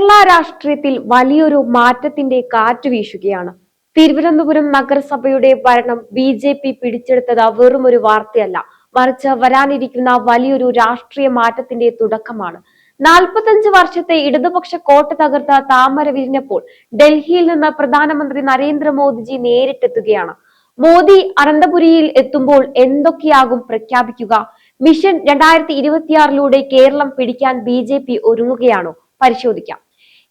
കേരള രാഷ്ട്രീയത്തിൽ വലിയൊരു മാറ്റത്തിന്റെ കാറ്റ് വീശുകയാണ്. തിരുവനന്തപുരം നഗരസഭയുടെ ഭരണം ബി.ജെ.പി. പിടിച്ചെടുത്തത് വെറും ഒരു വാർത്തയല്ല, മറിച്ച് വരാനിരിക്കുന്ന വലിയൊരു രാഷ്ട്രീയ മാറ്റത്തിന്റെ തുടക്കമാണ്. 45 വർഷത്തെ ഇടതുപക്ഷ കോട്ട തകർത്ത താമര വിരിഞ്ഞപ്പോൾ ഡൽഹിയിൽ നിന്ന് പ്രധാനമന്ത്രി നരേന്ദ്രമോദിജി നേരിട്ടെത്തുകയാണ്. മോദി അനന്തപുരിയിൽ എത്തുമ്പോൾ എന്തൊക്കെയാകും പ്രഖ്യാപിക്കുക? മിഷൻ 2026 കേരളം പിടിക്കാൻ ബി.ജെ.പി. ഒരുങ്ങുകയാണോ? പരിശോധിക്കാം.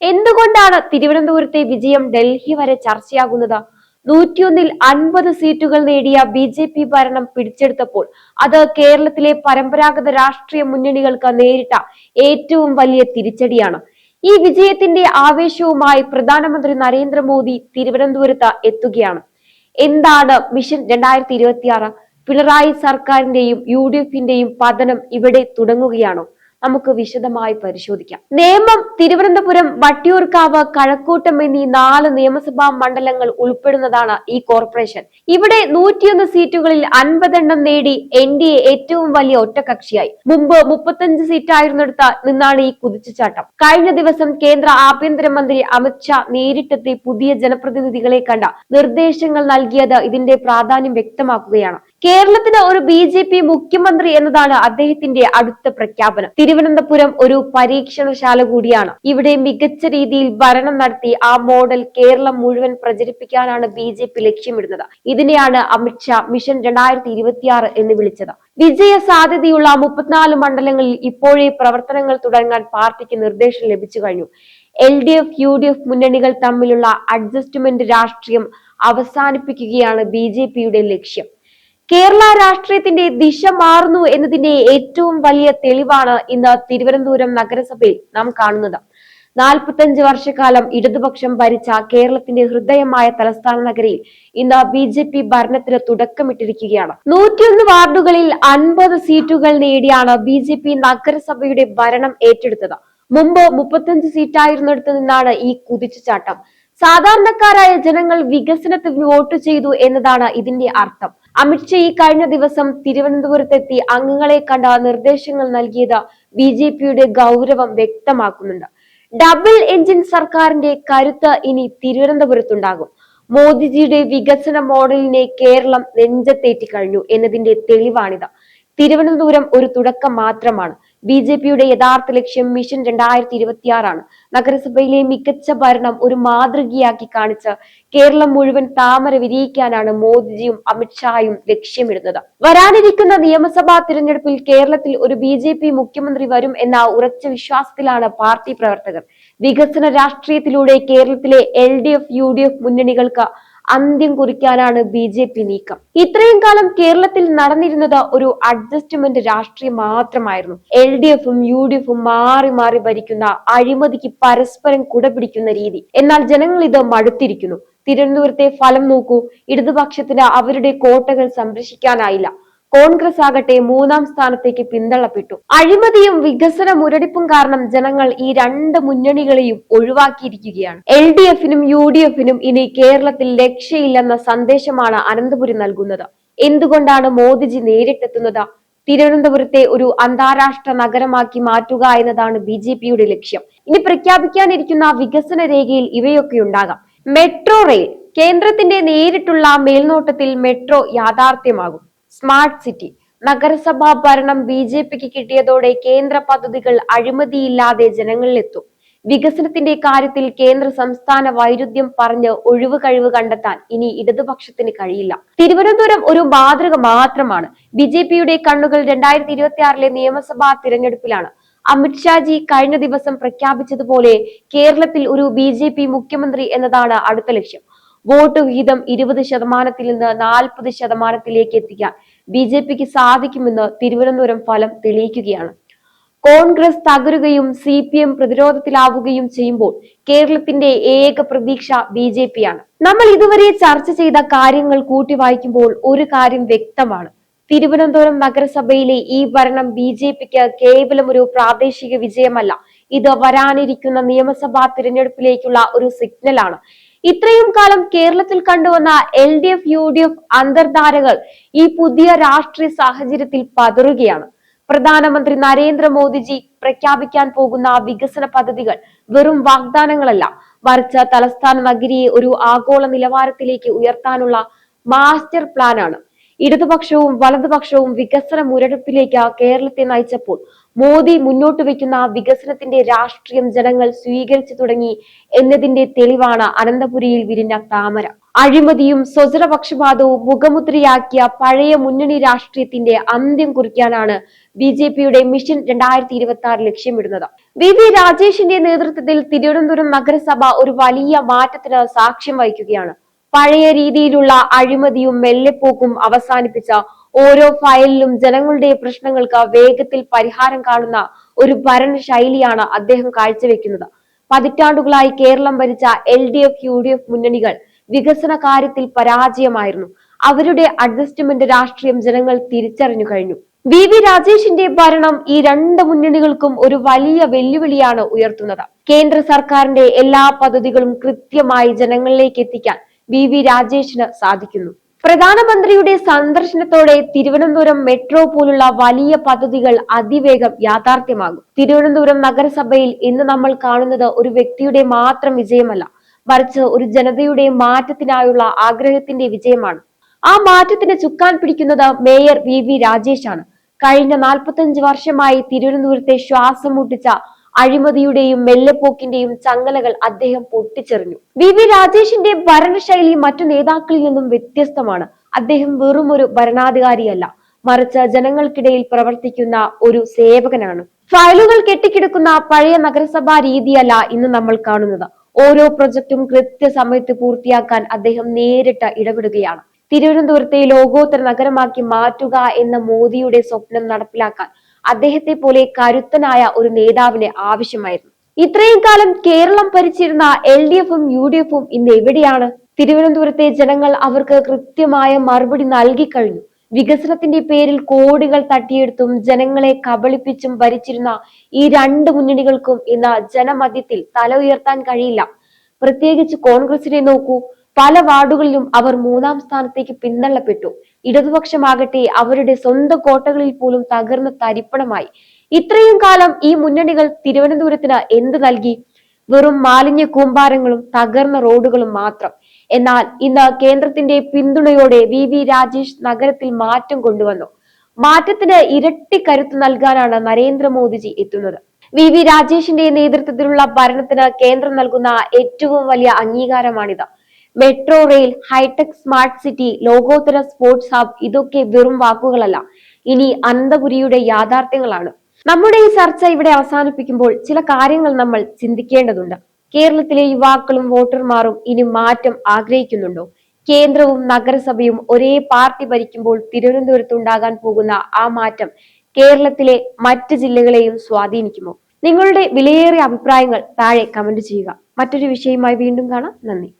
എന്തുകൊണ്ടാണ് തിരുവനന്തപുരത്തെ വിജയം ഡൽഹി വരെ ചർച്ചയാകുന്നത്? 101-ൽ 50 സീറ്റുകൾ നേടിയ ബി.ജെ.പി. ഭരണം പിടിച്ചെടുത്തപ്പോൾ അത് കേരളത്തിലെ പരമ്പരാഗത രാഷ്ട്രീയ മുന്നണികൾക്ക് നേരിട്ട ഏറ്റവും വലിയ തിരിച്ചടിയാണ്. ഈ വിജയത്തിന്റെ ആവേശവുമായി പ്രധാനമന്ത്രി നരേന്ദ്രമോദി തിരുവനന്തപുരത്ത് എത്തുകയാണ്. എന്താണ് മിഷൻ 2026? പിണറായി സർക്കാരിന്റെയും UDF-ന്റെയും പതനം ഇവിടെ തുടങ്ങുകയാണോ? നമുക്ക് വിശദമായി പരിശോധിക്കാം. നേമം, തിരുവനന്തപുരം, വട്ടിയൂർക്കാവ്, കഴക്കൂട്ടം എന്നീ 4 നിയമസഭാ മണ്ഡലങ്ങൾ ഉൾപ്പെടുന്നതാണ് ഈ കോർപ്പറേഷൻ. ഇവിടെ 101 സീറ്റുകളിൽ 50 എണ്ണം നേടി NDA ഏറ്റവും വലിയ ഒറ്റകക്ഷിയായി. മുമ്പ് 35 സീറ്റായിരുന്നിടത്ത് നിന്നാണ് ഈ കുതിച്ചുചാട്ടം. കഴിഞ്ഞ ദിവസം കേന്ദ്ര ആഭ്യന്തരമന്ത്രി അമിത്ഷാ നേരിട്ടെത്തി പുതിയ ജനപ്രതിനിധികളെ കണ്ട നിർദ്ദേശങ്ങൾ നൽകിയത് ഇതിന്റെ പ്രാധാന്യം വ്യക്തമാക്കുകയാണ്. കേരളത്തിന് ഒരു ബി.ജെ.പി. മുഖ്യമന്ത്രി എന്നതാണ് അദ്ദേഹത്തിന്റെ അടുത്ത പ്രഖ്യാപനം. തിരുവനന്തപുരം ഒരു പരീക്ഷണശാല കൂടിയാണ്. ഇവിടെ മികച്ച രീതിയിൽ ഭരണം നടത്തി ആ മോഡൽ കേരളം മുഴുവൻ പ്രചരിപ്പിക്കാനാണ് ബി.ജെ.പി. ലക്ഷ്യമിടുന്നത്. ഇതിനെയാണ് അമിത്ഷാ മിഷൻ 2026 എന്ന് വിളിച്ചത്. വിജയ സാധ്യതയുള്ള 34 മണ്ഡലങ്ങളിൽ ഇപ്പോഴേ പ്രവർത്തനങ്ങൾ തുടങ്ങാൻ പാർട്ടിക്ക് നിർദ്ദേശം ലഭിച്ചു കഴിഞ്ഞു. LDF, UDF മുന്നണികൾ തമ്മിലുള്ള അഡ്ജസ്റ്റ്മെന്റ് രാഷ്ട്രീയം അവസാനിപ്പിക്കുകയാണ് ബി.ജെ.പിയുടെ ലക്ഷ്യം. കേരള രാഷ്ട്രീയത്തിന്റെ ദിശ മാറുന്നു എന്നതിന്റെ ഏറ്റവും വലിയ തെളിവാണ് ഇന്ന് തിരുവനന്തപുരം നഗരസഭയിൽ നാം കാണുന്നത്. 45 വർഷക്കാലം ഇടതുപക്ഷം ഭരിച്ച കേരളത്തിന്റെ ഹൃദയമായ തലസ്ഥാന നഗരിയിൽ ഇന്ന് ബി.ജെ.പി. ഭരണത്തിന് തുടക്കമിട്ടിരിക്കുകയാണ്. 101 വാർഡുകളിൽ 50 സീറ്റുകൾ നേടിയാണ് ബി.ജെ.പി. നഗരസഭയുടെ ഭരണം ഏറ്റെടുത്തത്. മുമ്പ് 35 സീറ്റായിരുന്നിടത്ത് നിന്നാണ് ഈ കുതിച്ചുചാട്ടം. സാധാരണക്കാരായ ജനങ്ങൾ വികസനത്തിന് വോട്ട് ചെയ്തു എന്നതാണ് ഇതിന്റെ അർത്ഥം. അമിത്ഷാ ഈ കഴിഞ്ഞ ദിവസം തിരുവനന്തപുരത്തെത്തി അംഗങ്ങളെ കണ്ട നിർദ്ദേശങ്ങൾ നൽകിയത് ബി.ജെ.പിയുടെ ഗൗരവം വ്യക്തമാക്കുന്നുണ്ട്. ഡബിൾ എഞ്ചിൻ സർക്കാരിന്റെ കരുത്ത് ഇനി തിരുവനന്തപുരത്തുണ്ടാകും. മോദിജിയുടെ വികസന മോഡലിനെ കേരളം നെഞ്ചത്തേറ്റി കഴിഞ്ഞു എന്നതിന്റെ തെളിവാണിത്. തിരുവനന്തപുരം ഒരു തുടക്കം മാത്രമാണ്. ബി.ജെ.പിയുടെ യഥാർത്ഥ ലക്ഷ്യം മിഷൻ 2026 ആണ്. നഗരസഭയിലെ മികച്ച ഭരണം ഒരു മാതൃകയാക്കി കാണിച്ച് കേരളം മുഴുവൻ താമര വിരിയിക്കാനാണ് മോദിജിയും അമിത്ഷായും ലക്ഷ്യമിടുന്നത്. വരാനിരിക്കുന്ന നിയമസഭാ തിരഞ്ഞെടുപ്പിൽ കേരളത്തിൽ ഒരു ബി.ജെ.പി. മുഖ്യമന്ത്രി വരും എന്ന ഉറച്ച വിശ്വാസത്തിലാണ് പാർട്ടി പ്രവർത്തകർ. വികസന രാഷ്ട്രീയത്തിലൂടെ കേരളത്തിലെ LDF, UDF മുന്നണികൾക്ക് അന്ത്യം കുറിക്കാനാണ് ബി.ജെ.പി. നീക്കം. ഇത്രയും കാലം കേരളത്തിൽ നടന്നിരുന്നത് ഒരു അഡ്ജസ്റ്റ്മെന്റ് രാഷ്ട്രീയം മാത്രമായിരുന്നു. LDF-ഉം UDF-ഉം മാറി മാറി ഭരിക്കുന്ന, അഴിമതിക്ക് പരസ്പരം കുടപിടിക്കുന്ന രീതി. എന്നാൽ ജനങ്ങൾ ഇത് മടുത്തിരിക്കുന്നു. തിരുവനന്തപുരത്തെ ഫലം നോക്കൂ. ഇടതുപക്ഷത്തിന് അവരുടെ കോട്ടകൾ സംരക്ഷിക്കാനായില്ല. കോൺഗ്രസ് ആകട്ടെ 3-ാം സ്ഥാനത്തേക്ക് പിന്തള്ളപ്പെട്ടു. അഴിമതിയും വികസന മുരടിപ്പും കാരണം ജനങ്ങൾ ഈ 2 മുന്നണികളെയും ഒഴിവാക്കിയിരിക്കുകയാണ്. LDF-നും UDF-നും ഇനി കേരളത്തിൽ രക്ഷയില്ലെന്ന സന്ദേശമാണ് അനന്തപുരി നൽകുന്നത്. എന്തുകൊണ്ടാണ് മോദിജി നേരിട്ടെത്തുന്നത്? തിരുവനന്തപുരത്തെ ഒരു അന്താരാഷ്ട്ര നഗരമാക്കി മാറ്റുക എന്നതാണ് ബി.ജെ.പിയുടെ ലക്ഷ്യം. ഇനി പ്രഖ്യാപിക്കാനിരിക്കുന്ന വികസന രേഖയിൽ ഇവയൊക്കെ ഉണ്ടാകാം. Metro rail. കേന്ദ്രത്തിന്റെ നേരിട്ടുള്ള മേൽനോട്ടത്തിൽ മെട്രോ യാഥാർത്ഥ്യമാകും. Smart city. നഗരസഭാ ഭരണം ബി.ജെ.പിക്ക് കിട്ടിയതോടെ കേന്ദ്ര പദ്ധതികൾ അഴിമതിയില്ലാതെ ജനങ്ങളിലെത്തും. വികസനത്തിന്റെ കാര്യത്തിൽ കേന്ദ്ര സംസ്ഥാന വൈരുദ്ധ്യം പറഞ്ഞ് ഒഴിവ് കഴിവ് കണ്ടെത്താൻ ഇനി ഇടതുപക്ഷത്തിന് കഴിയില്ല. തിരുവനന്തപുരം ഒരു മാതൃക മാത്രമാണ്. ബി.ജെ.പിയുടെ കണ്ണുകൾ 2026 നിയമസഭാ തിരഞ്ഞെടുപ്പിലാണ്. അമിത്ഷാജി കഴിഞ്ഞ ദിവസം പ്രഖ്യാപിച്ചതുപോലെ കേരളത്തിൽ ഒരു ബി.ജെ.പി. മുഖ്യമന്ത്രി എന്നതാണ് അടുത്ത ലക്ഷ്യം. വോട്ട് വിഹിതം 20% നിന്ന് 40% എത്തിക്കാൻ ബി.ജെ.പിക്ക് സാധിക്കുമെന്ന് തിരുവനന്തപുരം ഫലം തെളിയിക്കുകയാണ്. കോൺഗ്രസ് തകരുകയും CPM പ്രതിരോധത്തിലാവുകയും ചെയ്യുമ്പോൾ കേരളത്തിന്റെ ഏക പ്രതീക്ഷ ബി.ജെ.പിയാണ്. നമ്മൾ ഇതുവരെ ചർച്ച ചെയ്ത കാര്യങ്ങൾ കൂട്ടി വായിക്കുമ്പോൾ ഒരു കാര്യം വ്യക്തമാണ്. തിരുവനന്തപുരം നഗരസഭയിലെ ഈ ഭരണം ബി.ജെ.പിക്ക് കേവലം ഒരു പ്രാദേശിക വിജയമല്ല, ഇത് വരാനിരിക്കുന്ന നിയമസഭാ തിരഞ്ഞെടുപ്പിലേക്കുള്ള ഒരു സിഗ്നലാണ്. ഇത്രയും കാലം കേരളത്തിൽ കണ്ടുവന്ന LDF, UDF അന്തർധാരകൾ ഈ പുതിയ രാഷ്ട്രീയ സാഹചര്യത്തിൽ പതറുകയാണ്. പ്രധാനമന്ത്രി നരേന്ദ്രമോദിജി പ്രഖ്യാപിക്കാൻ പോകുന്ന വികസന പദ്ധതികൾ വെറും വാഗ്ദാനങ്ങളല്ല, മറിച്ച് തലസ്ഥാന നഗരിയെ ഒരു ആഗോള നിലവാരത്തിലേക്ക് ഉയർത്താനുള്ള മാസ്റ്റർ പ്ലാനാണ്. ഇടതുപക്ഷവും വലതുപക്ഷവും വികസന മുരടിപ്പിലേക്ക് കേരളത്തെ നയിച്ചപ്പോൾ മോദി മുന്നോട്ട് വെക്കുന്ന വികസനത്തിന്റെ രാഷ്ട്രീയം ജനങ്ങൾ സ്വീകരിച്ചു തുടങ്ങി എന്നതിന്റെ തെളിവാണ് അനന്തപുരിയിൽ വിരിഞ്ഞ താമര. അഴിമതിയും സ്വജനപക്ഷപാതവും മുഖമുദ്രയാക്കിയ പഴയ മുന്നണി രാഷ്ട്രീയത്തിന്റെ അന്ത്യം കുറിക്കാനാണ് BJPയുടെ മിഷൻ 2026 ലക്ഷ്യമിടുന്നത്. VV രാജേഷിന്റെ നേതൃത്വത്തിൽ തിരുവനന്തപുരം നഗരസഭ ഒരു വലിയ മാറ്റത്തിന് സാക്ഷ്യം വഹിക്കുകയാണ്. പഴയ രീതിയിലുള്ള അഴിമതിയും മെല്ലെപ്പോക്കും അവസാനിപ്പിച്ച ഓരോ ഫയലിലും ജനങ്ങളുടെ പ്രശ്നങ്ങൾക്ക് വേഗത്തിൽ പരിഹാരം കാണുന്ന ഒരു ഭരണശൈലിയാണ് അദ്ദേഹം കാഴ്ചവെക്കുന്നത്. പതിറ്റാണ്ടുകളായി കേരളം ഭരിച്ച LDF, UDF മുന്നണികൾ വികസന കാര്യത്തിൽ പരാജയമായിരുന്നു. അവരുടെ അഡ്ജസ്റ്റ്മെന്റ് രാഷ്ട്രീയം ജനങ്ങൾ തിരിച്ചറിഞ്ഞു കഴിഞ്ഞു. VV രാജേഷിന്റെ ഭരണം ഈ രണ്ട് മുന്നണികൾക്കും ഒരു വലിയ വെല്ലുവിളിയാണ് ഉയർത്തുന്നത്. കേന്ദ്ര സർക്കാരിന്റെ എല്ലാ പദ്ധതികളും കൃത്യമായി ജനങ്ങളിലേക്ക് എത്തിക്കാൻ VV രാജേഷിന് സാധിക്കുന്നു. പ്രധാനമന്ത്രിയുടെ സന്ദർശനത്തോടെ തിരുവനന്തപുരം മെട്രോ പോലുള്ള വലിയ പദ്ധതികൾ അതിവേഗം യാഥാർത്ഥ്യമാകും. തിരുവനന്തപുരം നഗരസഭയിൽ ഇന്ന് നമ്മൾ കാണുന്നത് ഒരു വ്യക്തിയുടെ മാത്രം വിജയമല്ല, മറിച്ച് ഒരു ജനതയുടെ മാറ്റത്തിനായുള്ള ആഗ്രഹത്തിന്റെ വിജയമാണ്. ആ മാറ്റത്തിന് ചുക്കാൻ പിടിക്കുന്നത് മേയർ VV രാജേഷ് ആണ്. കഴിഞ്ഞ 45 വർഷമായി തിരുവനന്തപുരത്തെ ശ്വാസം മുട്ടിച്ച അഴിമതിയുടെയും മെല്ലെപ്പോക്കിന്റെയും ചങ്ങലകൾ അദ്ദേഹം പൊട്ടിച്ചെറിഞ്ഞു. VV രാജേഷിന്റെ ഭരണശൈലി മറ്റു നേതാക്കളിൽ നിന്നും വ്യത്യസ്തമാണ്. അദ്ദേഹം വെറും ഒരു ഭരണാധികാരിയല്ല, മറിച്ച് ജനങ്ങൾക്കിടയിൽ പ്രവർത്തിക്കുന്ന ഒരു സേവകനാണ്. ഫയലുകൾ കെട്ടിക്കിടക്കുന്ന പഴയ നഗരസഭാ രീതിയല്ല ഇന്ന് നമ്മൾ കാണുന്നത്. ഓരോ പ്രൊജക്ടും കൃത്യസമയത്ത് പൂർത്തിയാക്കാൻ അദ്ദേഹം നേരിട്ട് ഇടപെടുകയാണ്. തിരുവനന്തപുരത്തെ ലോകോത്തര നഗരമാക്കി മാറ്റുക എന്ന മോദിയുടെ സ്വപ്നം നടപ്പിലാക്കാൻ അദ്ദേഹത്തെ പോലെ കരുത്തനായ ഒരു നേതാവിന് ആവശ്യമായിരുന്നു. ഇത്രയും കാലം കേരളം ഭരിച്ചിരുന്ന LDFും UDFും ഇന്ന് എവിടെയാണ്? തിരുവനന്തപുരത്തെ ജനങ്ങൾ അവർക്ക് കൃത്യമായ മറുപടി നൽകി കഴിഞ്ഞു. വികസനത്തിന്റെ പേരിൽ കോടികൾ തട്ടിയെടുത്തും ജനങ്ങളെ കബളിപ്പിച്ചും ഭരിച്ചിരുന്ന ഈ രണ്ട് മുന്നണികൾക്കും ഇന്ന് ജനമധ്യത്തിൽ തല ഉയർത്താൻ കഴിയില്ല. പ്രത്യേകിച്ച് കോൺഗ്രസിനെ നോക്കൂ. പല വാർഡുകളിലും അവർ 3ാം സ്ഥാനത്തേക്ക് പിന്തള്ളപ്പെട്ടു. ഇടതുപക്ഷമാകട്ടെ അവരുടെ സ്വന്തം കോട്ടകളിൽ പോലും തകർന്ന് തരിപ്പണമായി. ഇത്രയും കാലം ഈ മുന്നണികൾ തിരുവനന്തപുരത്തിന് എന്ത് നൽകി? വെറും മാലിന്യ കൂമ്പാരങ്ങളും തകർന്ന റോഡുകളും മാത്രം. എന്നാൽ ഇന്ന് കേന്ദ്രത്തിന്റെ പിന്തുണയോടെ VV രാജേഷ് നഗരത്തിൽ മാറ്റം കൊണ്ടുവന്നു. മാറ്റത്തിന് ഇരട്ടി കരുത്ത് നൽകാനാണ് നരേന്ദ്രമോദിജി എത്തുന്നത്. VV രാജേഷിന്റെ നേതൃത്വത്തിലുള്ള ഭരണത്തിന് കേന്ദ്രം നൽകുന്ന ഏറ്റവും വലിയ അംഗീകാരമാണിത്. Metro rail, hi-tech smart city, ലോകോത്തര സ്പോർട്സ് ഹബ് ഇതൊക്കെ വെറും വാക്കുകളല്ല, ഇനി അനന്തപുരിയുടെ യാഥാർത്ഥ്യങ്ങളാണ്. നമ്മുടെ ഈ ചർച്ച ഇവിടെ അവസാനിപ്പിക്കുമ്പോൾ ചില കാര്യങ്ങൾ നമ്മൾ ചിന്തിക്കേണ്ടതുണ്ട്. കേരളത്തിലെ യുവാക്കളും വോട്ടർമാരും ഇനി മാറ്റം ആഗ്രഹിക്കുന്നുണ്ടോ? കേന്ദ്രവും നഗരസഭയും ഒരേ പാർട്ടി ഭരിക്കുമ്പോൾ തിരുവനന്തപുരത്തുണ്ടാകാൻ പോകുന്ന ആ മാറ്റം കേരളത്തിലെ മറ്റ് ജില്ലകളെയും സ്വാധീനിക്കുമോ? നിങ്ങളുടെ വിലയേറിയ അഭിപ്രായങ്ങൾ താഴെ കമന്റ് ചെയ്യുക. മറ്റൊരു വിഷയവുമായി വീണ്ടും കാണാം. നന്ദി.